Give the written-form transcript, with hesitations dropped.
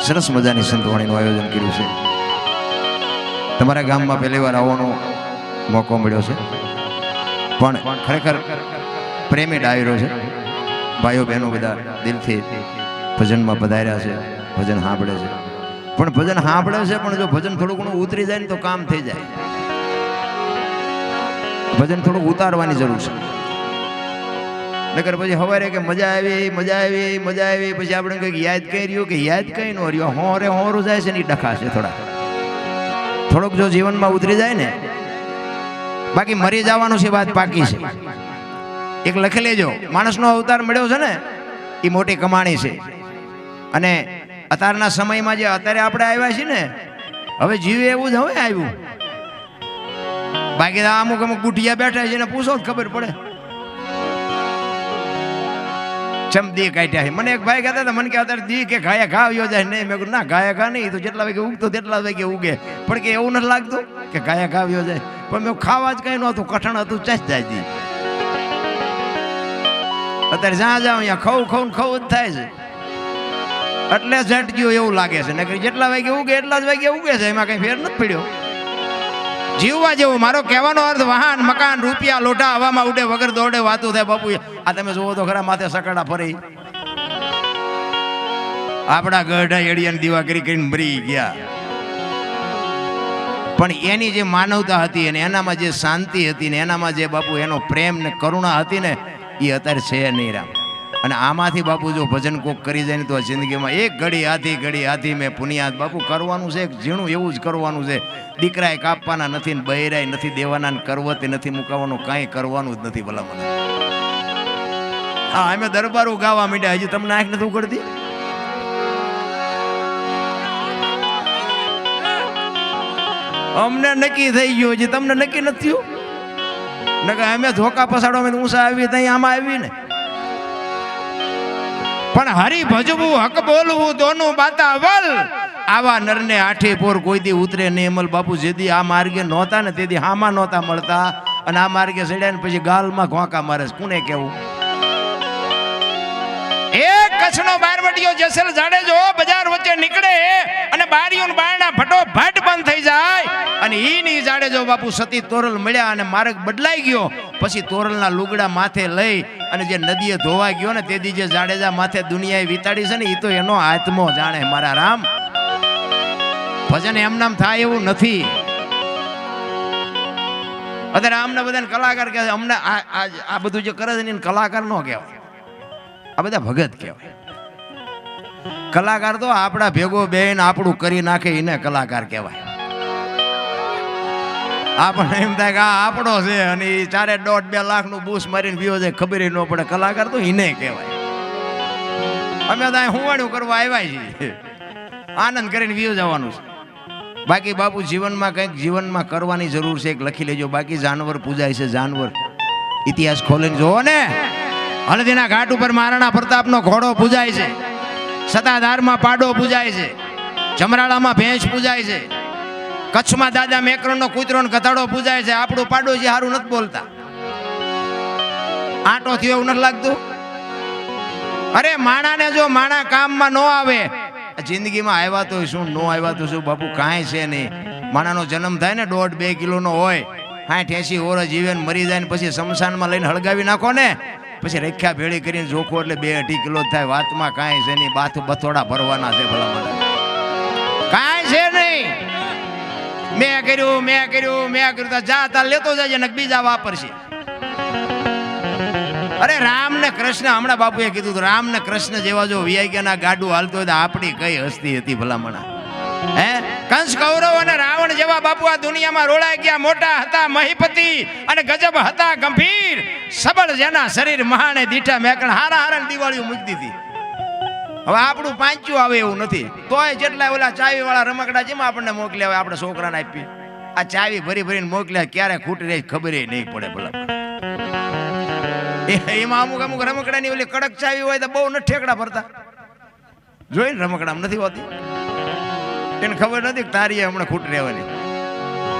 સરસ મજાની સંતવાણીનું આયોજન કર્યું છે. તમારા ગામમાં પહેલી વાર આવવાનો મોકો મળ્યો છે, પણ ખરેખર પ્રેમી ડાયરો છે. ભાઈઓ બહેનો બધા દિલથી ભજનમાં પધાર્યા છે, ભજન સાંભળે છે. પણ ભજન સાંભળે છે, પણ જો ભજન થોડું ઘણું ઉતરી જાય ને તો કામ થઈ જાય. ભજન થોડુંક ઉતારવાની જરૂર છે. નકર પછી સવારે કે મજા આવી મજા આવી મજા આવી, પછી આપણે કંઈક યાદ કરી રહ્યું કે યાદ કઈ ન રહ્યો, હોરું જાય છે ને એ ડખા છે. થોડોક જો જીવનમાં ઉતરી જાય ને, બાકી મરી જવાનું છે, વાત પાકી છે. એક લખી લેજો, માણસનો અવતાર મળ્યો છે ને એ મોટી કમાણી છે. અને અત્યારના સમયમાં જે અત્યારે આપણે આવ્યા છીએ ને, હવે જીવે એવું જ હવે આવ્યું. બાકી અમુક ગુઠિયા બેઠા છે એને પૂછો જ ખબર પડે. ચમ દી કાઢ્યા છે. મને એક ભાઈ કહેતા હતા, મને કે અત્યારે દી કે ગાયા ઘા આવ્યો જાય નહીં. મેં કહ્યું ના, ગાયા ઘા નહીં, તો જેટલા વાગે ઉગતો તેટલા વાગે ઉગે. પણ કે એવું નથી લાગતું કે ગાયા ઘા આવ્યો જાય. પણ મેં ખાવા જ કઈ નહોતું, કઠણ હતું, ચાસ જાય દી. અત્યારે જ્યાં જાવ અહીંયા ખવું જ થાય છે. એટલે ઝટ ગયો એવું લાગે છે. નકર જેટલા વાગે ઉગે એટલા જ વાગે ઉગે છે, એમાં કઈ ફેર નથી પડ્યો. જીવવા જેવું. મારો કહેવાનો અર્થ વાહન મકાન રૂપિયા લોટા હવામાં ઉડે વગર દોડે વાતું થાય. બાપુ આ તમે જોવો તો ખરા, માથે સકડા ફરી. આપણા ગઢા એડિયાની દીવા કરીને મરી ગયા. પણ એની જે માનવતા હતી અને એનામાં જે શાંતિ હતી ને એનામાં જે બાપુ એનો પ્રેમ ને કરુણા હતી ને, એ અત્યારે છે નહીં રામ. અને આમાંથી બાપુ જો ભજન કોક કરી જાય ને તો જિંદગીમાં એક ઘડી આથી મેં પુનિયાદ બાપુ કરવાનું છે. ઝીણું એવું જ કરવાનું છે. દીકરાએ કાપવાના નથી ને બૈરાય નથી દેવાના ને કરવતે નથી મુકાવાનું, કાંઈ કરવાનું જ નથી. ભલા મને હા, અમે દરબારો ગાવા માંડ્યા. હજી તમને આંખ નથી ઉકળતી? અમને નક્કી થઈ ગયું, હજી તમને નક્કી નથી થયું. નકર અમે ધોકા પસાડો અમે ઊંચા આવી ત્યાં આમાં આવી ને. પણ હરી ભજવું હક બોલવું દોનું બાતા વલ, આવા નરને આઠે પોર કોઈ દી ઉતરે નહીં અમલ. બાપુ જેદી આ માર્ગે નહોતા ને તેથી હામાં નહોતા મળતા, અને આ માર્ગે ચડ્યા ને પછી ગાલમાં ઘોંકા મારે. કોને કેવું? એક કચ્છનો બારવટીયો જેસલ જાડેજો બજાર વચ્ચે નીકળે અને બારીઓન બારણા ફટોફટ બંધ થઈ જાય. અને ઈની જાડેજો બાપુ સતી તોરલ મળ્યા અને માર્ગ બદલાઈ ગયો. પછી તોરલના લુગડા માથે લઈ અને જે નદીએ ધોવા ગયો ને તેથી જે જાડેજા માથે દુનિયાએ વિતાડી છે ને, એ તો એનો આત્મો જાણે. મારા રામ, ભજન એમનામ થાય એવું નથી. અત્યારે આમને બધાને કલાકાર કહે, અમને આ બધું જે કરે છે ને કલાકાર નો કહેવાય, આ બધા ભગત કહેવાય. કલાકાર તો આપણા ભેગો બેન આપણું કરી નાખે એને કલાકાર કહેવાય. આપણને એમ થાય કે આ આપણો છે અને 4.5-2 લાખનું બૂસ મારીને પીવો છે, ખબર ન પડે. કલાકાર તો એને કહેવાય. અમે તો હુવાડું કરવા આવ્યા છીએ, આનંદ કરીને પીવો જવાનું છે. બાકી બાપુ જીવનમાં કંઈક જીવનમાં કરવાની જરૂર છે. એક લખી લેજો. બાકી જાનવર પૂજાય છે, જાનવર. ઇતિહાસ ખોલીને જોવો ને. હળદીના ઘાટ ઉપર મહારાણા પ્રતાપનો ઘોડો પૂજાય છે, સતાધારમાં પાડો પૂજાય છે, જમરાળામાં ભેંસ પૂજાય છે, કચ્છમાં દાદા મેકરણનો કૂતરો ને ગધાડો પૂજાય છે. આપણું પાડોશી હારું નથી બોલતા, આંટો થયો એવું નથી લાગતું. અરે માણાને જો માણા કામમાં ન આવે, જિંદગીમાં આવ્યા તો શું, ન આવ્યા તો શું બાપુ, કાંઈ છે નહીં. માણાનો જન્મ થાય ને 1.5-2 કિલોનો હોય, 60-80 વર્ષ જીવે ને મરી જાય ને પછી શમશાનમાં લઈને હળગાવી નાખો ને, પછી રેખ્યા ભેળી કરીને જોખો એટલે 2-2.5 કિલો થાય. વાતમાં કાંઈ છે નહીં, બથોડા ભરવાના છે. ભલા મને કાંઈ છે નહીં. મેં કર્યું જા તાર લેતો જાય ને બીજા વાપરશે. અરે રામ ને કૃષ્ણ, હમણાં બાપુએ કીધું હતું, રામ ને કૃષ્ણ જેવા જો વિયાગ્યાના ગાડું હાલતો હોય તો આપણી કઈ હસ્તી હતી ભલામણા. હે, કંસ કૌરવ અને રાવણ જેવા બાપુ આ દુનિયામાં રોળાઈ ગયા. મોટા હતા મહીપતિ અને ગજબ હતા ગંભીર. સબળ જેના શરીર મહાને દીઠા મેકણ. હારા દિવાળીઓ મૂકી દીધી. હવે આપણું પાંચ્યું આવે એવું નથી. તોય જેટલા ઓલા ચાવી વાળા રમકડા જેમાં આપણને મોકલ્યા હોય, આપણે છોકરાને આપી. આ ચાવી ભરીને મોકલ્યા, ક્યારે ખૂટી રહી ખબર નહીં પડે. ભલા એમાં અમુક રમકડાની ઓલી કડક ચાવી હોય તો બહુ નથી ઠેકડા ભરતા. જોઈને રમકડામાં નથી હોતી, એને ખબર નથી કે તારી હમણાં ખૂટ રહેવાની.